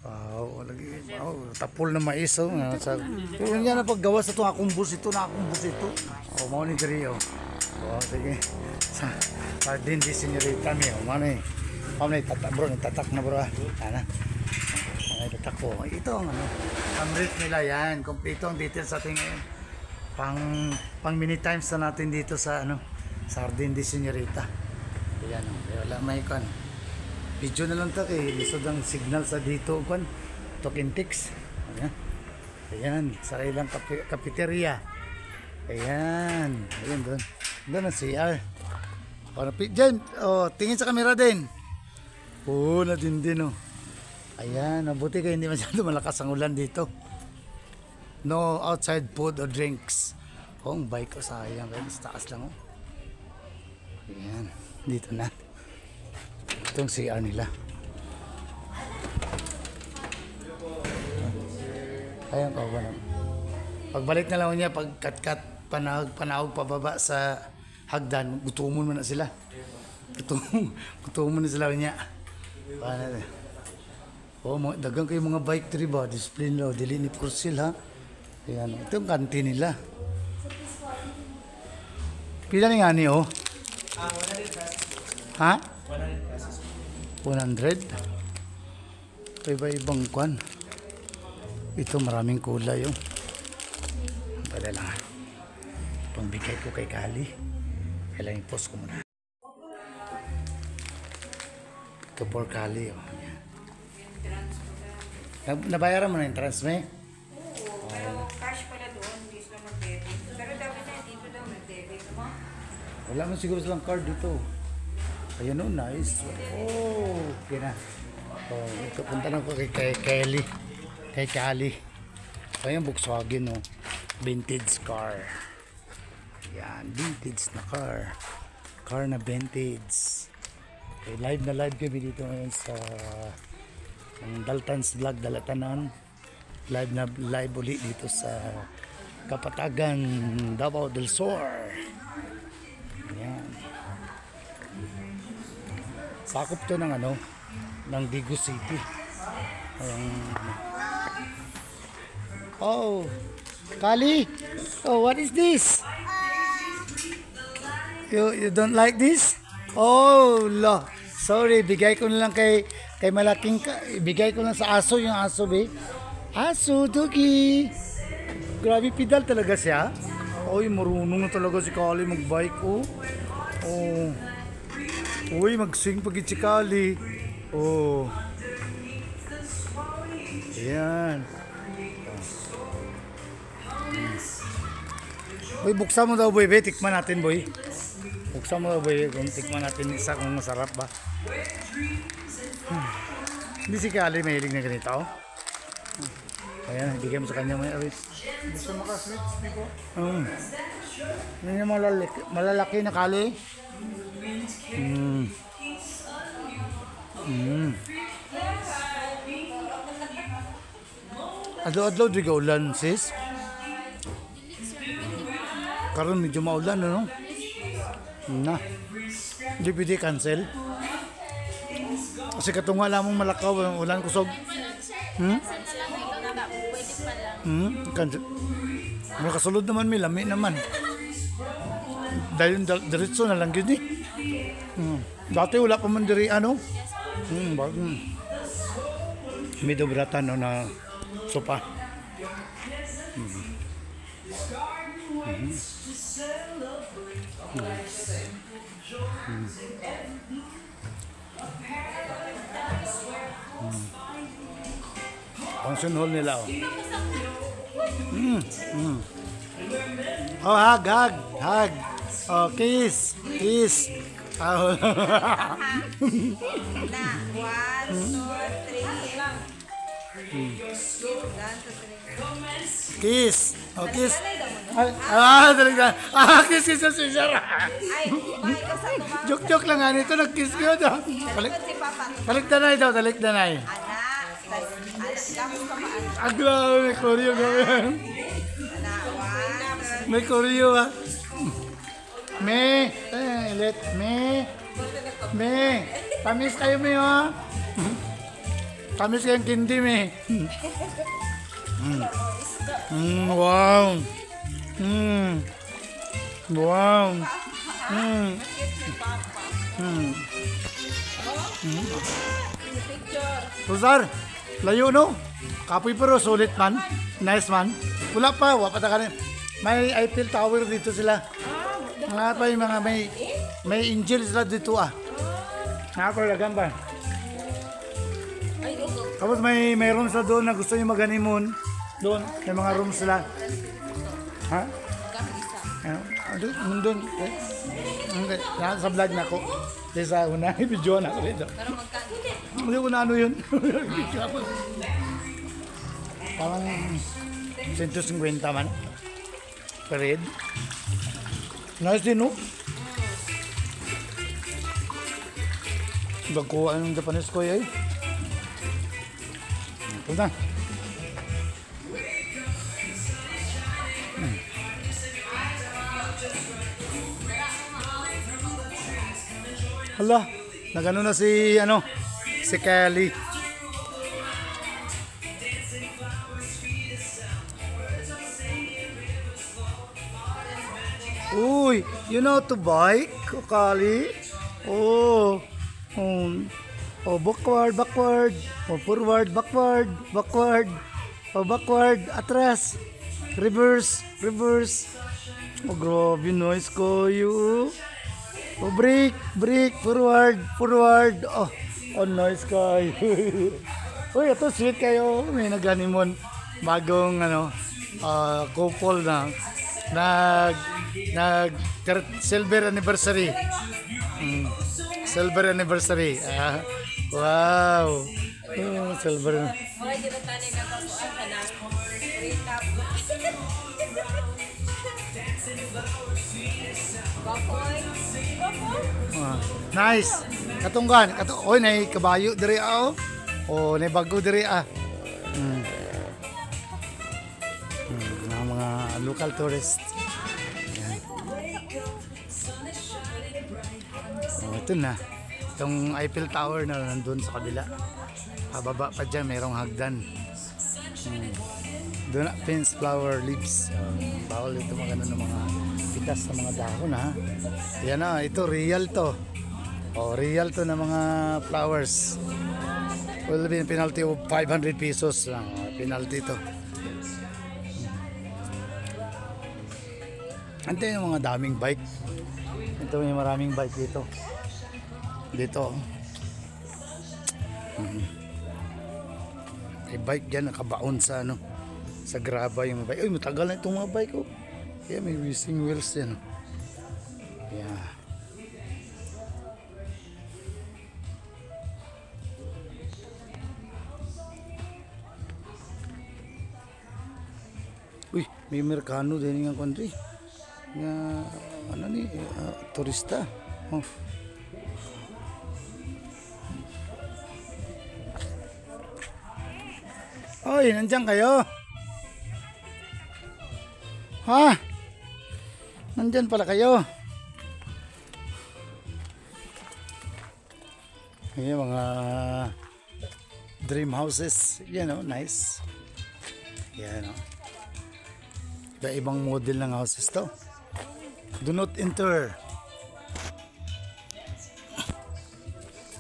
Wow, lagi. Wow, tapol na mais oh. Pero yan na paggawa sa itong akong bus ito, na akong bus ito. Oh, mau ni diri oh. Oh, sige. Sa din di senyorita mi oh, mano eh. Pamay tatak bro, tatak na bro. Ana. Ay tatak ko. Ito ang ano. Ang rate nila yan, kompleto ang details sa ating pang many times na natin dito sa ano, Sardin di senyorita. Ayan oh, wala may kan. Video na lang ito kay lisod ang signal sa dito kan token text. Ayan. Ayan, sa ilang cafeteria. Ayan, ayan doon. Doon ang CR. O, dyan, oh, tingin sa camera din. Oo, na din oh. Ayan, mabuti kayo hindi masyado malakas ang ulan dito. No outside food or drinks. Oh, ang bike ko sayang, kaya sa taas lang oh. Ayan, dito na. Itong CR nila. Ayan ko ba naman. Pagbalik na lang niya, pag kat-kat, panahog pababa sa hagdan, gutumon mo na sila. Gutumon na sila niya. Oh, dagang kayo mga bike trip ba? Discipline law, dilinip kursil ha. Ayan, ito yung kantin nila. Pila ni nga ni oh? 100 ha? 100. Iba-ibang kwan. Ito maraming kulay yung. Pwede lang. Pangbigay ko kay Kali. Kailangan i-post ko muna. Ito for Kali. Oh. Nabayaran mo na yung transme? Oo, pero cash pala doon. Hindi sila mag-debit. Pero dapat na dito daw mag-debit. Wala man siguro silang card dito. Ayan o, nice. Oh, okay na. Oh, ito, punta na ko kay Kelly. Kay Kali. Ayan, Volkswagen o. Vintage car. Ayan, vintage na car. Car na vintage. Okay, live na live kami dito ngayon sa Dalton's Vlog, Dalatanan. Live na live uli dito sa Kapatagan, Davao del Sur. Ayan. Sakop to ng ano, ng Digo City. Oh, Kali. Oh, what is this? You don't like this? Oh, la. Sorry, bigay ko na lang kay malaking bigay ko lang sa aso, yung aso be. Aso, doggy. Grabe pedal talaga siya. Oy, marunong na talaga si Kali magbike oh. Oh. Uy, mag-swing pag si Kali. Oh. Ayan. Boy, buksan mo daw boy, be. Tikman natin boy. Buksan mo daw boy, kung tikman natin isa kung masarap ba. Hindi si Kali mahilig na ganito. Ayan, bigyan mo sa kanya may awit. Gusto mo ka sweets, di ko? Yan yung malalaki na Kali. Adlaw-adlaw di ka ulan sis. Karon medyo maulan ano? Na. Di pwede cancel. Kasi katunga lamang malakaw ang ulan kusog. Cancel. Makasulod naman may lami naman. Dahil diretso na lang yun eh. Dati wala pa man diri ano. May dobratan no, na sopa. Function hall nila oh. Oh, hug. Oh, kiss. Oh. 1, 2, 3. Kiss. Oh, kiss. Talaga. Kiss si Sarah. Ay, bakit ka sa mga... Joke lang nga nito, nag-kiss ko daw. Talikdanay daw, talikdanay. Anak, gamit ka pa. Aglaw, may koryo gawin. May koryo ha. Me, tamis kayo mo yun. Tamis kayang kindim eh. Wow. Wow. Rosar, layo no? Kapoy pero sulit man. Nice man. Wala pa, wala pa kanin. May Eiffel Tower dito sila. Mga pa yung mga may angel sila dito ah. Nakakalagan ba? Tapos may rooms sila doon na gusto nyo mag-honeymoon. Doon, may mga rooms sila. Ha? Doon. Sa vlog na ako. Sa una, i-video na ako dito. Pero magkano? Hindi ko na ano yun. Parang 150 man. Per head. Nice din, no? Bagkuha ng Japanese ko eh. Ito na. Hala, nagano na si si Kelly. Uy, you know to bike, Kali? Oh, backward. Oh, forward, backward. Oh, backward, atras. Reverse. Oh, grabe noise ko, you. Oh, break, forward. Oh, nice kayo. Uy, ito sweet kayo. May nag-honeymoon. Bagong, couple na. Silver anniversary. Silver anniversary. Wow. Silver. Okay, di ba tanay ka kapuan ka na? Recap. Bakoy. Nice. Katunggan. Oy, nay kabayo diri ah. Oh, nay bago diri ah. Mga local tourists. Yan. Oh, ito na. Itong Eiffel Tower na nandun sa kabila. Pababa pa dyan, mayroong hagdan. Doon na, pins, flower, leaves. Bawal ito magano ng mga pitas ng mga dahon ha. Yan na, ito real to. Oh, real to na mga flowers. Will be a penalty of 500 pesos lang. Penalty to. Ito yung mga daming bike. Ito yung maraming bike dito. Dito. May bike dyan, nakabaon sa sa graba yung bike. Ay, matagal na itong mga bike oh. Kaya may racing wheels yan. Yeah. Uy, may Mercano din yung country. Turista. Oh. Oy, nandiyan kayo? Ha? Nandiyan pala kayo? Ayan, mga dream houses. Yan o, nice. Yan o. Iba-ibang model ng houses to. Do not enter.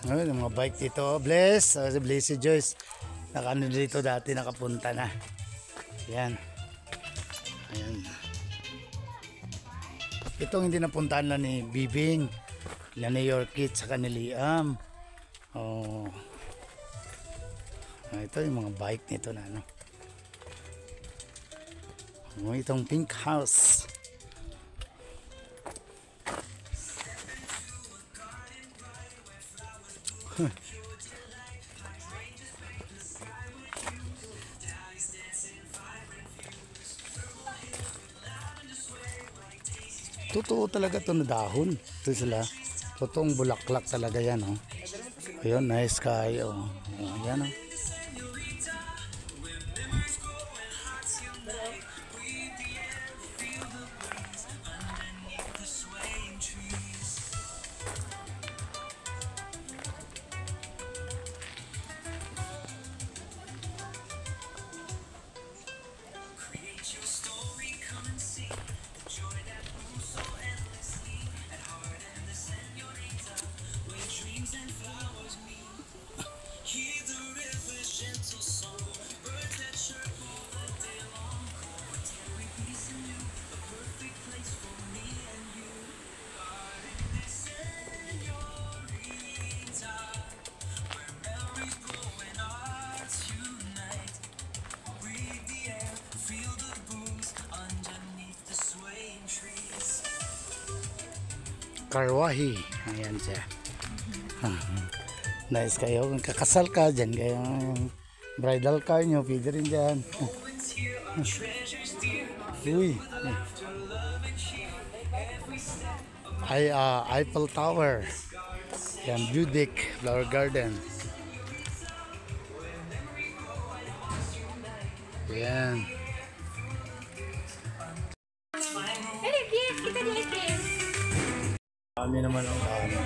Ayun, mga bike dito. Bless. Si Blessy Joyce. Nakano dito dati, nakapunta na. Yan. Ayan. Itong hindi napuntahan na ni Bibing. Na ni Yorkit, saka ni Liam. Oh. Ito yung mga bike nito na Oh, itong pink house. Totoo talaga ito na dahon. Ito sila. Totoong bulaklak talaga yan. Oh. Ayun, nice kayo. Oh, yan oh. Karwahi. Ayan siya. Nice kayo. Kung kakasal ka dyan, kaya bridal car nyo, pwede rin dyan. Uy. Eiffel Tower. Yan, Budik Flower Garden. Yan. Dami naman ang dami.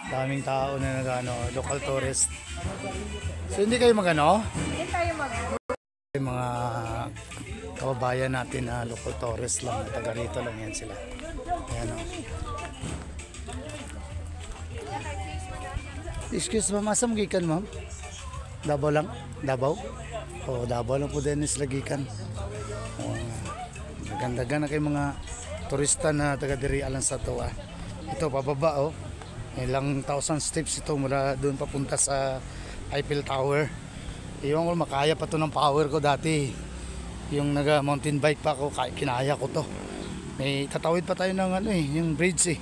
Daming tao na nagano, local tourist. So hindi kayo magano? Hindi tayo Yung mga kababayan natin na local tourist lang, taga rito lang yan sila. Ayan o. Excuse ma'am, asa mo gikan ma'am? Davao lang? Davao? O Davao lang po din sila gikan. Nagandagan na kay mga turista na taga diri alang sa tuwa. Ito pababa oh. Ilang thousand steps ito mula doon papunta sa Eiffel Tower. Iwan ko makaya pa to ng power ko dati. Yung naga mountain bike pa ako, kinaya ko to. May tatawid pa tayo ng ano yung bridge eh.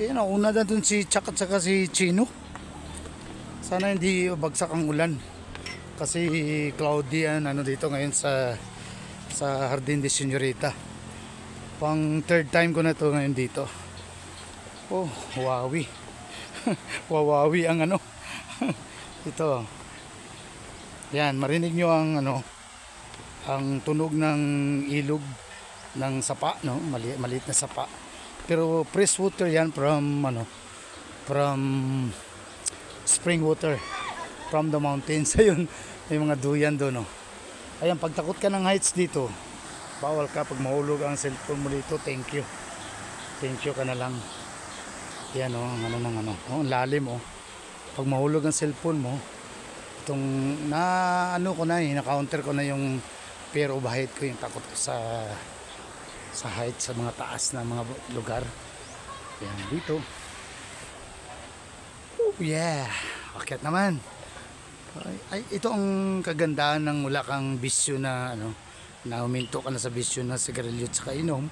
Kaya nauna na doon si Chuck at saka si Chino. Sana hindi bagsak ang ulan. Kasi cloudy ano dito ngayon sa Jardin de Señorita. Pang third time ko na to ngayon dito. Oh, wawi. Wawawi ang ano. Ito. Yan, marinig nyo ang ano, ang tunog ng ilog ng sapa, no? Maliit na sapa. Pero fresh water yan from ano, from spring water from the mountains. Ayun, may mga duyan doon, no. Ayan, pagtakot ka ng heights dito, bawal ka pag mahulog ang cellphone mo dito. Thank you. Thank you ka na lang. Yan oh, ano nang ano. Oh, lalim oh. Pag mahulog ang cellphone mo, itong na ano ko na na-counter ko na yung fear of height ko, yung takot ko sa height, sa mga taas na mga lugar. Yan dito. Oh yeah. Bakit naman? Ay, ito ang kagandahan ng wala kang bisyo na ano, na huminto ka na sa bisyo na sigarilyo at saka inom.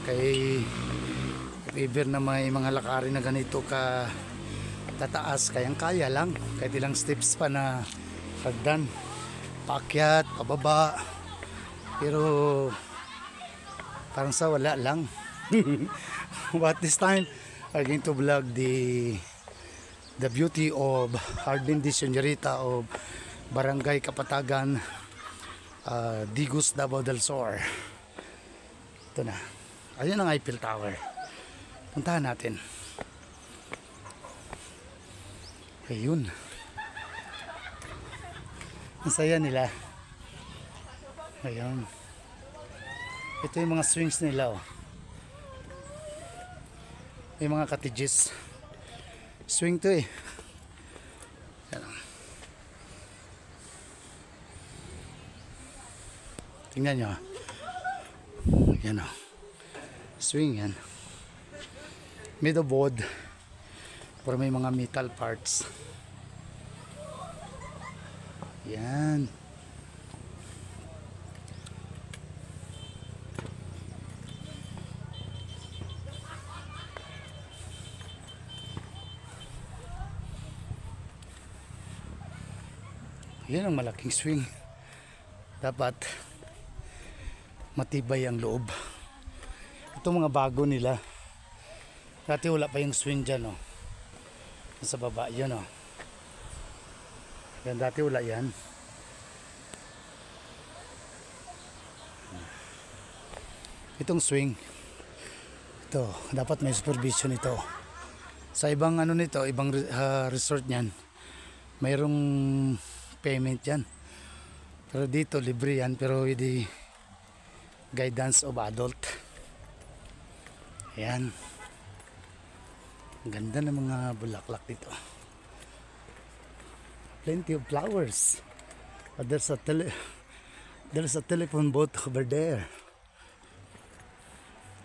Kay if ever na may mga lakarin na ganito ka tataas, kayang kaya lang kahit ilang steps pa na hagdan, paakyat, pababa, pero parang sa wala lang. But this time I'm going to vlog the beauty of Jardin de Señorita of Barangay Kapatagan, Digus, Davao del Sur. Ito na, ayun ang Eiffel Tower. Puntahan natin. Ayun. Ang saya nila. Ayun. Ito yung mga swings nila oh. Yung mga cottages. Swing to eh. Yan. Tingnan nyo. Yan oh. Swing yan. Made of wood, pero may mga metal parts. Yan. Yan ang malaking swing. Dapat matibay ang loob. Ito mga bago nila. Dati wala pa yung swing dyan oh. Sa baba yun oh. Yan, dati wala yan. Itong swing, ito dapat may supervision ito. Sa ibang ano nito, ibang resort niyan, mayroong payment yan. Pero dito libre yan, pero with the guidance of adult. Ayan. Ang ganda ng mga bulaklak dito. Plenty of flowers. But there's a telephone booth over there.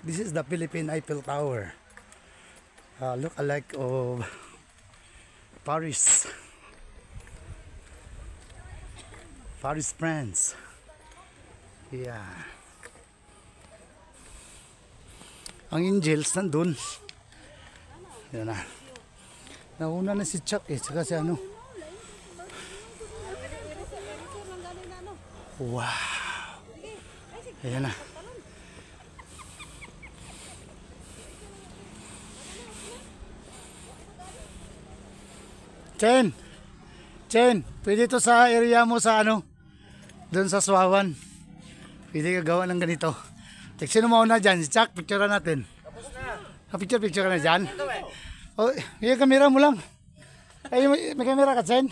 This is the Philippine Eiffel Tower. Look alike of Paris. Paris, France. Yeah. Ang angels nandun. Yan na. Nauna na si Chuck eh, tsaka si ano. Wow. Ayan na. Chen, pwede to sa area mo sa ano? Doon sa Suawan. Pwede ka gawa ng ganito. Sino mauna dyan? Si Chuck, picturean natin. Tapos na. Picture ka na dyan? Oh, yung kamera mo lang. Ay, may kamera ka, Chen?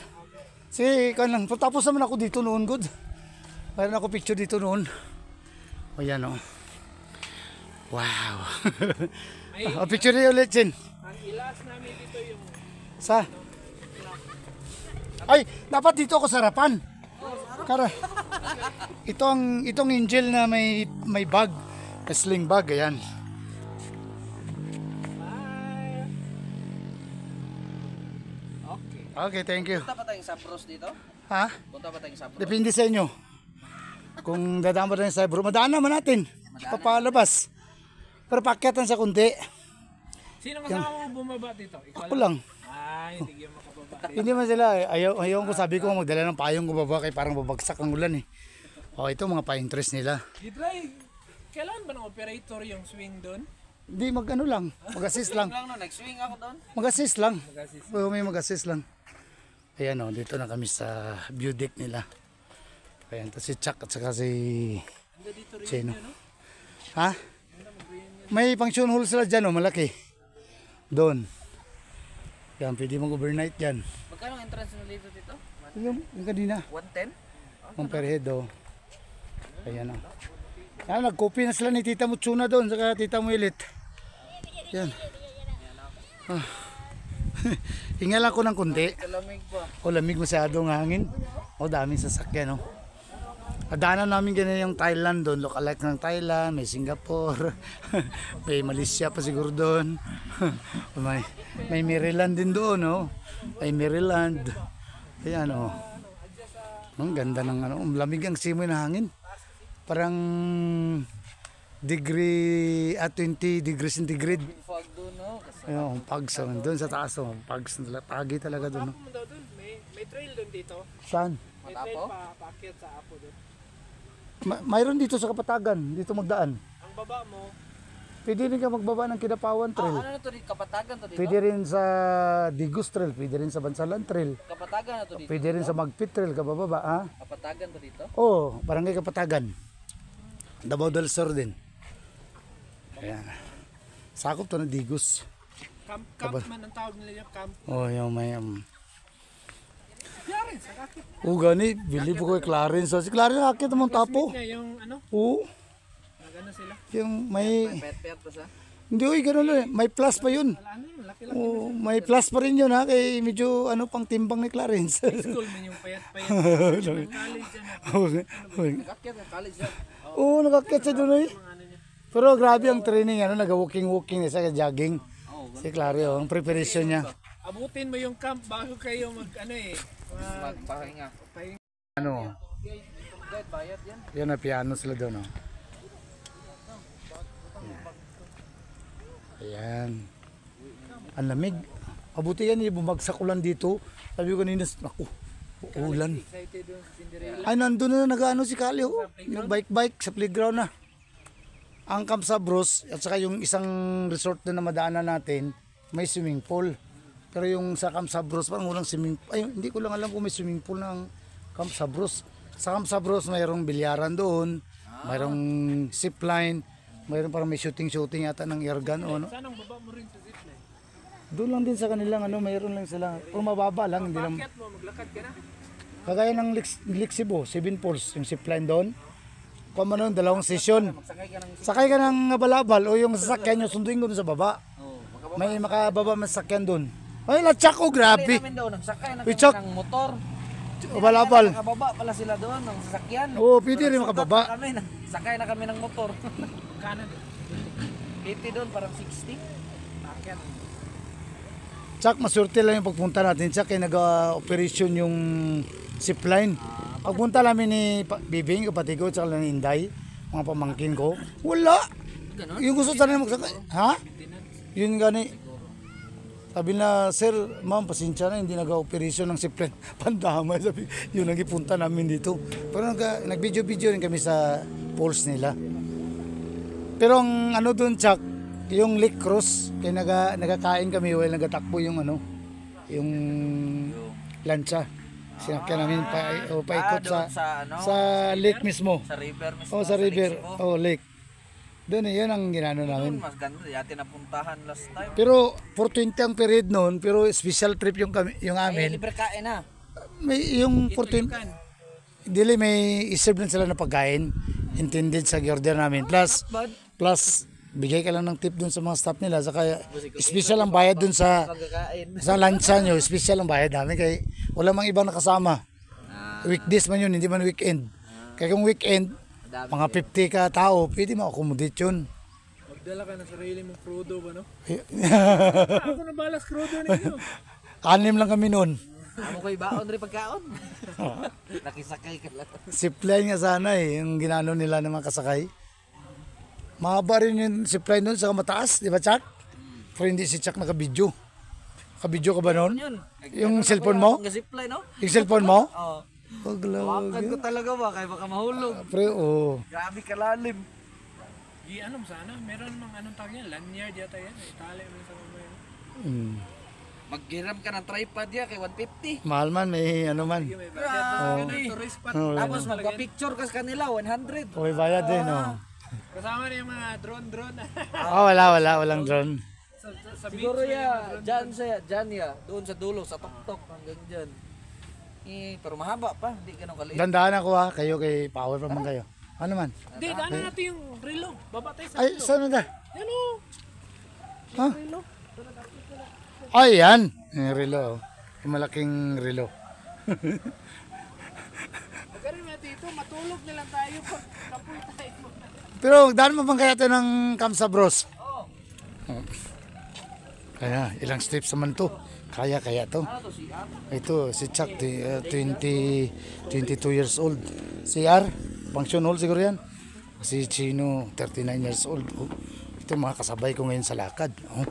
Sige, ikaw lang. Tapos naman ako dito noon, good. Mayroon ako picture dito noon. O yan o. Wow. O, picture niyo ulit, Chen. Ang ilas namin dito yung... Sa? Ay, dapat dito ako sa harapan. Kara. Itong angel na may bag. Sling bag, ayan. Okay. Okay, thank you. Punta pa tayong Sapros dito? Ha? Punta pa tayong Sapros? Depende sa inyo. Kung dadaan ba rin sa bro, madaan naman natin. Papalabas. Pero pakyatan sa kundi. Sino kasama mo bumaba dito? Ikaw Ako lang. Ay, hindi mo makababa. Hindi man sila. Ayaw ko, sabi ko magdala ng payong ko baba kay parang babagsak ang ulan eh. O ito mga pa-interest nila. Gitry, kailangan ba ng operator yung swing doon? Hindi mag-ano lang. Mag-assist lang. Lang no, nag-swing ako doon. Mag-assist lang. Oo, may mag-assist lang. Ayan o, dito na kami sa view deck nila. Ayan, to si Chuck at saka si Chino. Ha? May function hall sila dyan o, malaki. Doon. Yan, pwede mag-overnight dyan. Magkano ang entrance na dito dito? Yung kanina. 110? Ang per head o. Ayan o. Yan, nag-copy na sila ni Tita Mutsuna doon, saka Tita Muelit. Yan. Ah. Hingal ako ng kundi. Kalamig pa. O, lamig masyadong hangin. O, daming sasakyan o. Adaanan namin ganyan yung Thailand doon. Lookalike ng Thailand, may Singapore, may Malaysia pa siguro doon. may Maryland din doon, no? May Maryland. Ayan, o. Ang ganda ng ano. Lamig ang simoy na hangin. Parang degree at 20 degrees centigrade. Fog doon, no? Kasi Ayun, pags. Doon sa taas, o. Pags. Pagi talaga doon, no? Mo daw doon, may trail doon dito. Saan? May trail Matapo? paakyat sa Apo doon. Mayroon dito sa Kapatagan. Dito magdaan. Ang baba mo, Pwede rin ka magbaba ng Kidapawan Trail. ano na to dito? Kapatagan to dito? Pwede rin sa Digos Trail, pwede rin sa Bansalan Trail, Kapatagan na to dito? pwede rin sa Magpit Trail, kabababa, ha? Kapatagan to dito? Oo, Barangay Kapatagan. Davao del Sur din. Ayan. Sakop to ng Digos. camp man ang tawag nila yung camp. Oh, yung may... Clarence, nakakit. Oo, gani, believe ko kay Clarence. So, si Clarence nakakit naman tapo. Niya yung ano, Oo, nagano sila. yung may... Pet-pet pa siya? Hindi, uy, ganun lang. May plus pa yun. Wala ano yun, laki-laki. Oo, may plus pa rin yun, ha? Kay medyo, ano, pang timbang ni Clarence. School man yung payat-payat. Yung college yan. Nakakyat ng college yan. Oo, nakakit siya doon, eh. Ano niya. Pero grabe ang training, ano, nag-walking-walking sa jogging. Si Clario, ang preparation niya. Abutin mo yung camp bago kayo mag ano eh. Magpahinga. Ano, Guide, bayad yan. yan na piano sila doon, oh. Ayan. Ang lamig. Abuti yan, bumagsak ulan dito. Sabi ko kanina, naku, ulan. Excited doon sa Cinderella. Ay, nandun na nag-ano si Kali, oh. Nag-bike-bike sa playground na. Ang Camp Sabros, at saka yung isang resort na madaanan natin, may swimming pool. Pero yung sa Camp Sabros, parang walang swimming pool. Ay, hindi ko lang alam kung may swimming pool ng Camp Sabros. Sa Camp Sabros, mayroong bilyaran doon, mayroong zipline, mayroong parang may shooting yata ng air gun, o ano. Saan ang baba mo rin sa zipline? Doon lang din sa kanilang, ano, mayroon lang sila. Pero mababa lang, hindi lang. Bakit mo, maglakad ka na? Kagaya ng Lixibo, 7 Falls, yung zipline doon. Kung ano, 2 session. Sakay ka ng balabal o yung sasakyan nyo, sunduin ko doon sa baba. May makababa man sasakyan doon. Ay, latsak ko, grabe. Namin daw, nagsakay na Uy, kami Chok. ng motor. O balabal. Nakababa pala sila doon ng sasakyan. Oo, pwede rin makababa. Sakay na kami ng motor. Kanan. 80 doon, parang 60. Bakit? Tsak, maswerte lang yung pagpunta natin. Tsak, kaya nag-operation yung zipline. Pagpunta namin ni Bibing, kapatid ko, tsaka ni Inday, mga pamangkin ko, wala. Yung gusto sana magsakay. Ha? Yun gani. Sabi na, sir, ma'am, pasensya na, hindi nag-operasyon ng zipline. Pandamay, sabi, yun ang ipunta namin dito. Pero nag-video-video rin kami sa poles nila. Pero ang ano doon, Chuck, yung Lake Cross, kaya nagkakain kami while nagatakbo yung ano, yung lancha. Sinakyan namin paikot doon sa lake mismo. Sa river mismo. Oh, sa river. Mexico. Oh, lake. Doon, yun ang ginano namin. Mas ganda, yati napuntahan last time. Pero 420 ang period noon, pero special trip yung Ay, amin. libre kain na. May yung 420 dili may iserve din sila na pagkain intended sa order namin. Plus bigay ka lang ng tip dun sa mga staff nila saka special ang bayad dun sa lancha nyo, special ang bayad namin kay wala mang ibang nakasama. Weekdays man yun, hindi man weekend. Kaya kung weekend, mga 50 ka tao, pwede ma-accommodate yun. Magdala ka ng sarili mong crudo ba, no? Ako na balas crudo ninyo. 6 lang kami noon. Amo ko'y baon rin pagkaon. Nakisakay ka lang. Zipline nga sana yung ginano nila ng mga kasakay. Mahaba rin yung zipline noon sa mataas, di ba Chuck? Pero hindi si Chuck nakabidyo. Kabidyo ka ba noon? Yung cellphone mo? Zipline, no? Yung cellphone mo? Oo. Paglawagan ko talaga ba, kaya baka mahulog. Pre, oh. Grabe kalalim. Ano sana? Meron mang anong tawag yan? Lanyard yata yan. Itali mo sa mamaya. Maghiram ka ng tripod ya kay 150. Mahal man, may ano man. May budget. Tourist spot. Oh, Tapos magpa-picture ka sa kanila, 100. oh, may bayad din, oh. Kasama na yung mga drone. Oh, walang drone. sa Siguro beach. dyan ya, doon sa dulo, sa tuktok, hanggang dyan. Pero mahaba pa, hindi ganun kaliit. Dandaan ako ha, kayo kay power pa man kayo. Ano man? Hindi, daanan natin yung relo. Baba tayo sa Ay, relo. saan na? Yan o. Ha? Ay, yan. Yung relo, oh. Yung malaking relo. Pagkaroon natin ito, matulog na lang tayo pag kapoy tayo. Pero daan mo bang kaya ito ng Kamsa Bros? Oo. Kaya, ilang steps naman to. Kaya to. Ito, si Chuck, 22 years old. Si R, function hall siguro yan. Si Chino, 39 years old. Oh. Ito mga kasabay ko ngayon sa lakad. Oh.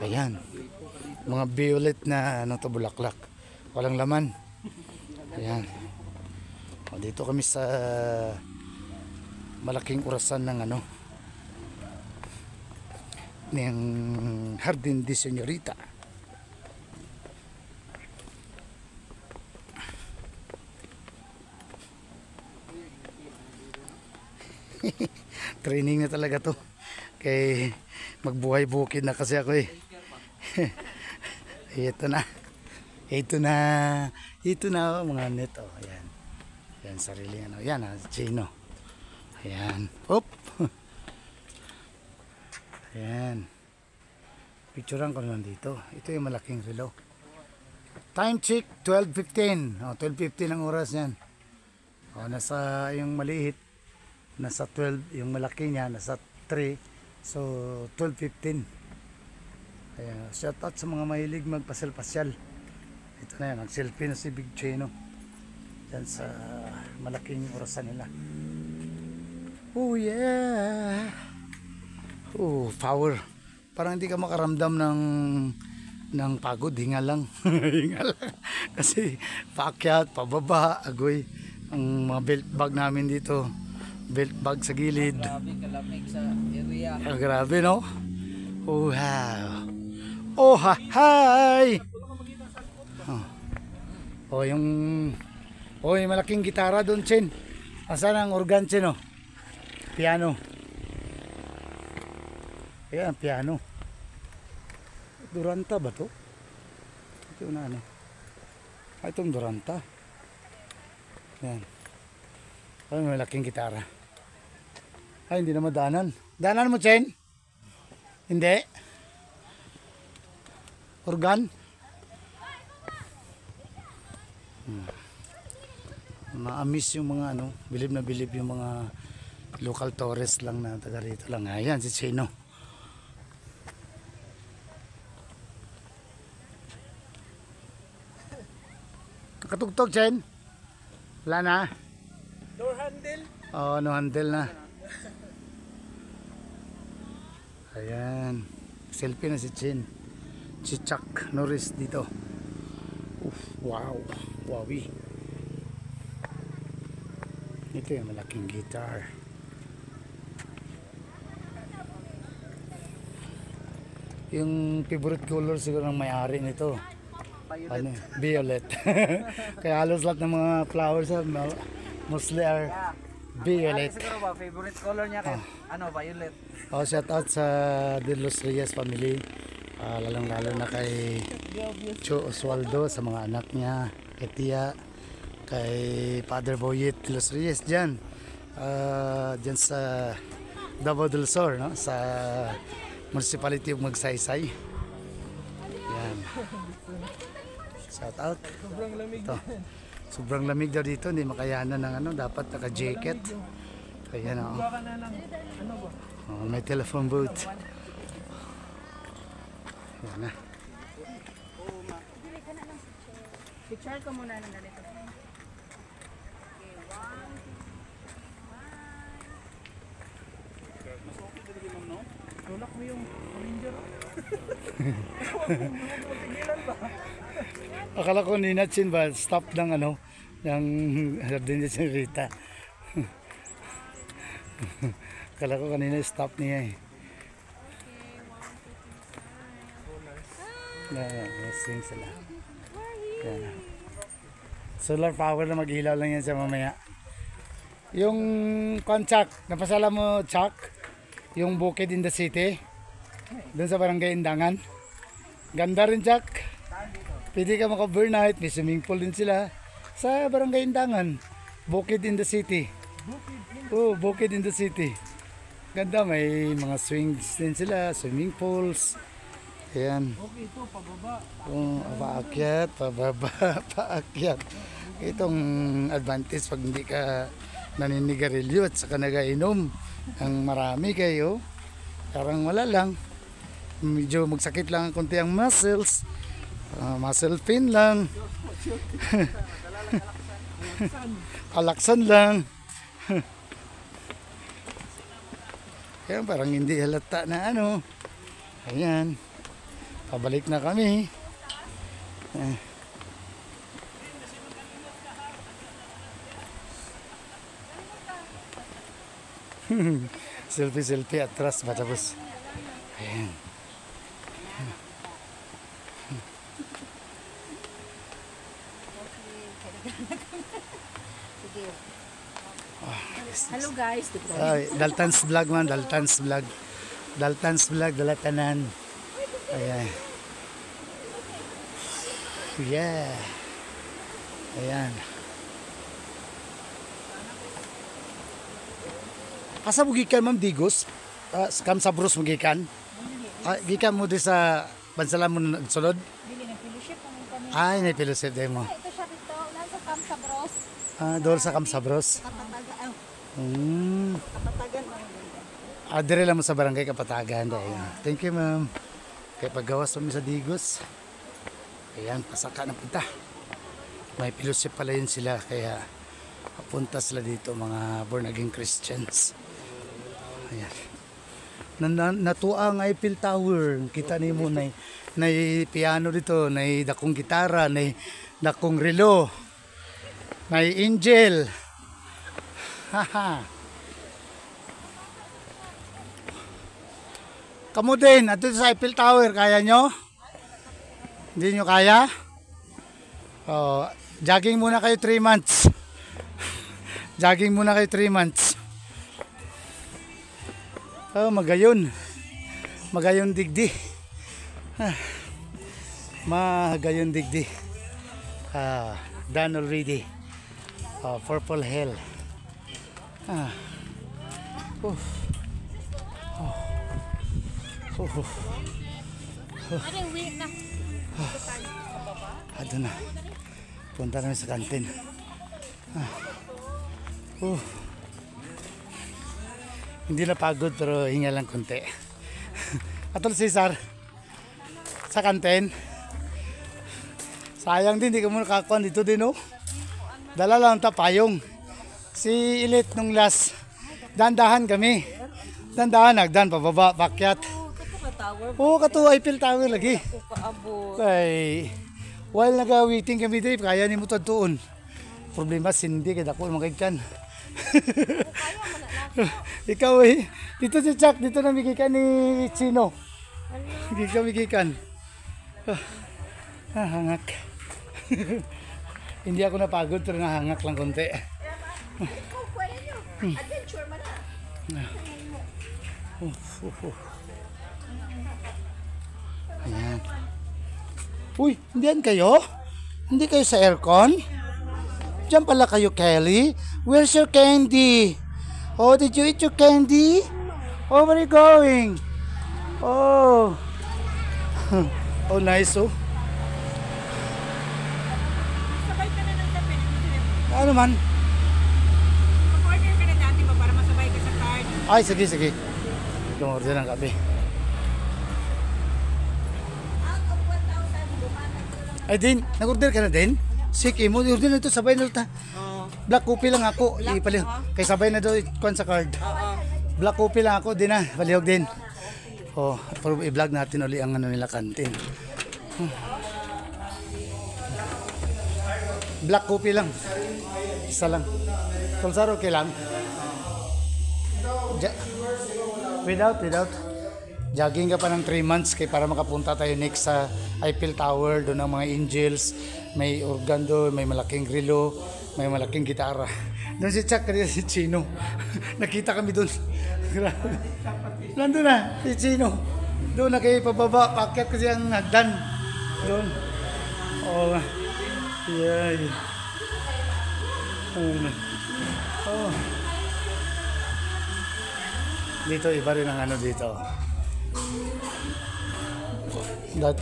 Ayan. Mga violet na ano to, bulaklak. Walang laman. Ayan. O, dito kami sa malaking orasan ng ano ng Jardín de Señorita. Training na talaga to kay magbuhay bukid na kasi ako eh. ito na mga net, oh. Ayan, yan sarili ano, yan Chino, ayan, hop. Ayan, picturean ko naman dito. Ito yung malaking relo. Time check 12:15. 12:15 ang oras yan. Nasa yung maliit nasa 12, yung malaki niya nasa 3, so 12:15. Ayan, shout out sa mga mahilig magpasyal-pasyal. Ito na yan, nag-selfie na si Big Chino dyan sa malaking orasan nila. Oh yeah, oh power, parang hindi ka makaramdam ng pagod, hinga lang. Hinga lang kasi paakyat, pababa, agoy ang mga belt bag namin dito. Belt bag sa gilid. Grabe kalamig sa area. Grabe, no? Oh, wow. Oh, hi! Oh, yung malaking gitara doon, Chen. Asan ang organ, Chen, oh? Piano. Ayan, piano. Duranta ba to? Ito na, ano? Itong Duranta. Ayan. Ay, may malaking gitara. Ay, hindi na madaanan. Daanan mo, Chen? Hindi. Organ? Ma-miss yung mga ano, bilib na bilib yung mga local tourists lang na taga rito lang. Ayan, si Chino. Nakatugtog, Chen? Wala na? Door handle. Oo, no handle na. Ayan. Selfie na si Chin. si Chuck Norris dito. Wow, wowie. Ito yung malaking guitar. Yung favorite color siguro ng may-ari nito. Ano, violet. Kaya halos lahat ng mga flowers mostly are violet. Siguro ba, favorite color niya kay violet. Oh, shout out sa De Los Reyes family. Lalong-lalo na kay Cho Oswaldo, sa mga anak niya, kay Tia, kay Father Boyet De Los Reyes dyan. Dyan sa Davao del Sur, no? Sa municipality of Magsaysay. Yan. Shout out. Sobrang lamig. Ito. Sobrang lamig daw dito, hindi makayanan ng dapat naka-jacket. Ayan o. Baka na lang, ba? Oh, may telephone booth. Yan na. Picture ko muna ng ganito. Tulak mo yung ranger. Akala ko ni Natsin ba, stop ng ng Jardín de Señorita. Akala ko kanina stop niya eh. Sing sila. Yan. Solar power na mag-ilaw lang yan sa mamaya. Yung Chuck, napasala mo Chuck? Yung Bukid in the City? Doon sa Barangay Indangan? Ganda rin Chuck. Pwede ka maka-burnout, may swimming pool din sila. Sa Barangay Indangan, Bukid in the City. Oh, Bukid in the City. Ganda, may mga swings din sila, swimming pools. Ayan. Okay, ito, pababa. Oh, paakyat, pababa, paakyat. Itong advantage pag hindi ka naninigarilyo at saka nagainom. Ang marami kayo, parang wala lang. Medyo magsakit lang ang konti ang muscles. Muscle pain lang. Kalaksan lang. Kaya parang hindi halata na Ayan. Pabalik na kami. Selfie atras ba tapos. Ayan. Hello guys. Dalton's vlog man, Dalton's vlog. Dalton's vlog, dalatanan. Ayan. Yeah. Ayan. Asa mo gikan Ma'am Digos? Kamsabros mo gikan? Gikan mo di sa Bansalan mo nagsulod? Dili na fellowship naman kami. Ay, na-fellowship din mo. Ito siya dito, nasa Kamsabros. Doon sa Kamsabros. Kapatagan. Kapatagan. Kapatagan. Dire lang mo sa barangay Kapatagan. Ayan. Thank you, ma'am. Kaya paggawas kami sa Digos. Ayan, pasaka na punta. May fellowship pala yun sila. Kaya papunta sila dito, mga born again Christians. Ayan. Natuwa ang Eiffel Tower. Kita ni mo na piano dito, na dakong gitara, na dakong relo, na angel. Haha. Kamu din, ato sa Eiffel Tower, kaya nyo? Hindi nyo kaya? Oh, jogging muna kayo 3 months. Jogging muna kayo 3 months. Oh, magayon. Magayon digdi. Magayon digdi. Done already. Purple hell. Ado na. Punta kami sa kantin. Hindi na pagod pero hinga lang konti. Atol Cesar, sa kantin. Sayang din, hindi ka muna nakakuan dito din Dala lang tapayong. Si Ilit nung last, dandahan kami. Dandahan, nagdan, pababa, pakyat. Tower. Oo, kato Eiffel Tower lagi. Ako kaabot. Ay, while nag-waiting kami dito, kaya ni mo tuon. Problema, sindi, kaya ako magkaikan. Ikaw eh, dito si Chuck, dito na migikan ni Chino. Migikan. Hangak. Hindi ako napagod, pero nahangak lang konti. Adventure man na. Ayan. Uy, hindi kayo? Hindi kayo sa aircon? Diyan pala kayo, Kelly. Where's your candy? Oh, did you eat your candy? Oh, where are you going? Oh. Oh, nice, oh. Sabay ka na ng gabi. Ano man? Mag-order ka na dati ba para masabay ka sa card? Ay, sige, sige. Tumorder ng kape. Ay, din. Nag-order ka na din? Sige mo, order na ito. Sabay na ito. Black coffee lang ako. Ipalihog. Kay sabay na daw ikon sa card. Black coffee lang ako. Din na. Palihog din. Oh, pero i-vlog natin uli ang ano nila kantin. Black coffee lang. Isa lang. Pulsar okay lang. Without. Jogging ka pa ng 3 months kay para makapunta tayo next sa Eiffel Tower. Doon ang mga angels. May organ doon, may malaking grillo, may malaking gitara. Doon si Chuck, kanina si Chino. Nakita kami doon. Grabe. Nandun na, si Chino. Doon na kayo pababa, paket kasi ang hagdan. Doon. Oh. Yay. Oh. Dito, iba rin ang ano dito.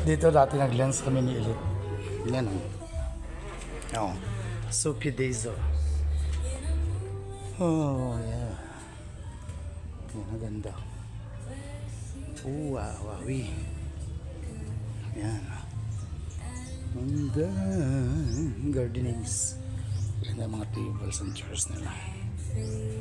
Dito dati nag-lens kami ni Elite. Yan o. Oh. Suki Deizo. Oh, yeah. Oh, maganda. Oh, wawi. Yan. Ganda. Gardenings. Yan ang mga tables and chairs nila. Yan.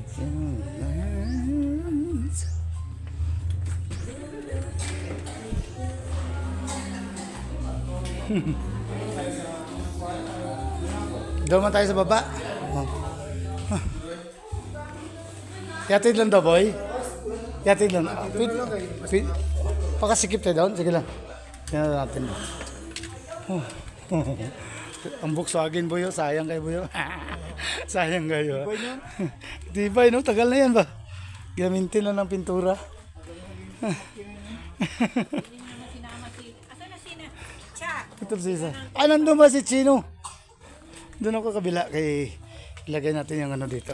Doon man tayo sa baba. Oh. Yatid lang daw, boy. Yatid lang. Pakasikip tayo doon. Sige lang. Yan na natin. Oh. Ang buksagin, boy. Sayang kayo, boy. Sayang kayo. Tibay, no? Tagal na yan ba? Gamitin lang ng pintura. Asan na sina? Cha! Ito si Isa. Ah, nandun ba si Chino? Doon ako kabila kay ilagay natin yung ano dito.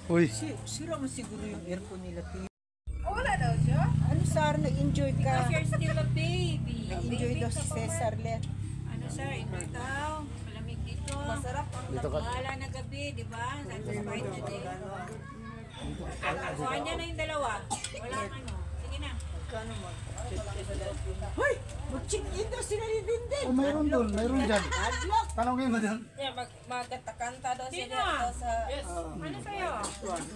Uy. Sira mo siguro yung aircon nila. Wala daw siya. Ano Sar, nag-enjoy ka? Because you're still a baby. Nag-enjoy daw si Cesar Le. Ano sir, enjoy daw. Malamig dito. Masarap. Dito ka. Bahala na gabi, di ba? Satisfied na din. Kuha niya na yung dalawa. Wala ano. Sige na. Hoy! Mag-check-in daw sila ni Dindin. Oh, mayroon doon, mayroon dyan. Tanongin mo doon. Yeah, magkatakanta daw Sino? sila sa... Ano sa'yo?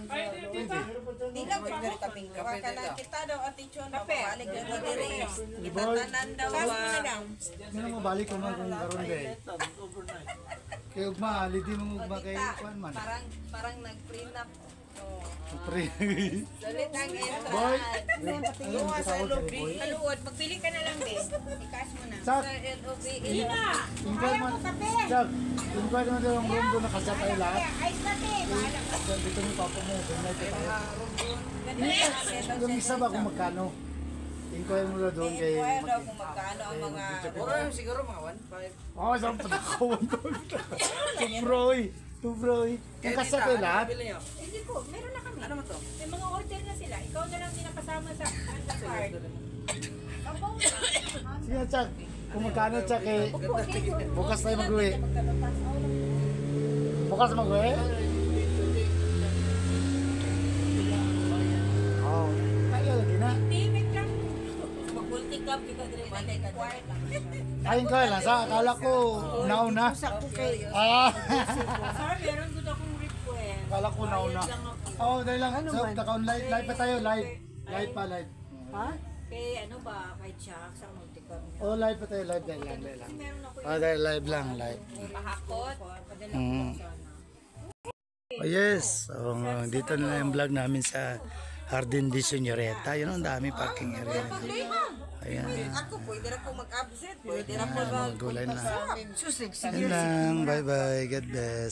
Ay, di ba? Di lang pwede kaming gawa ka na kita daw atichon. Kape. Mabalik na daw diri. Itatanan daw Kaso ba? na lang. Ano mo balik ko man kung karon ba eh. Kay ugma, lidi mo ugma kay kuan man. Parang nag-prenup. Pre. Dalit ang Boy. Iwas sa LOB. Kaluod, magpili ka na lang din. I-cash mo na. Sak, Sa LOB. Sige na. inquire mo. Sak, inquire mo daw ang room doon nakasya tayo lahat. Ay, kape. Bahala ka. Dito ni papa mo, donate tayo. Ganda. Yung isa ba kung magkano? Inquire mo daw doon kay... Inquire daw kung magkano ang mga... Siguro mga 1.5. Oh, isang patakawan doon. Tubroy. Tubroy. Yung kasya tayo lahat. Hindi po, meron na kami. Ano mo to? May mga order na sila. Ikaw na lang dinapasama sa card. Kabaw na. Sige, Chuck. Kung magkano, Chuck, eh. Bukas tayo mag-uwi. Bukas mag-uwi? Oh, tayo lagi na. Timik lang. Mag-multi-cam kita diri man kay inquire lang. Ayun ko lang, sa akala ko nauna. Sa ko kay Ah, Sir, meron good akong request. Akala ko nauna. Oo, dahil lang. Live pa tayo, live. Live pa, live. Ha? Kay ano ba, kay Chuck, sa multicam niya. Oh, live pa tayo, live dahil lang. Meron ako Dahil live lang, live. pahakot. Padala ko sana. Oh yes, so, dito na yung vlog namin sa Jardin de Señorita. Yun ang dami parking area. Ayan. Ako, pwede na akong mag-absent. Pwede na Ayan, mga gulay na. Susig, Yan lang, bye bye, God bless.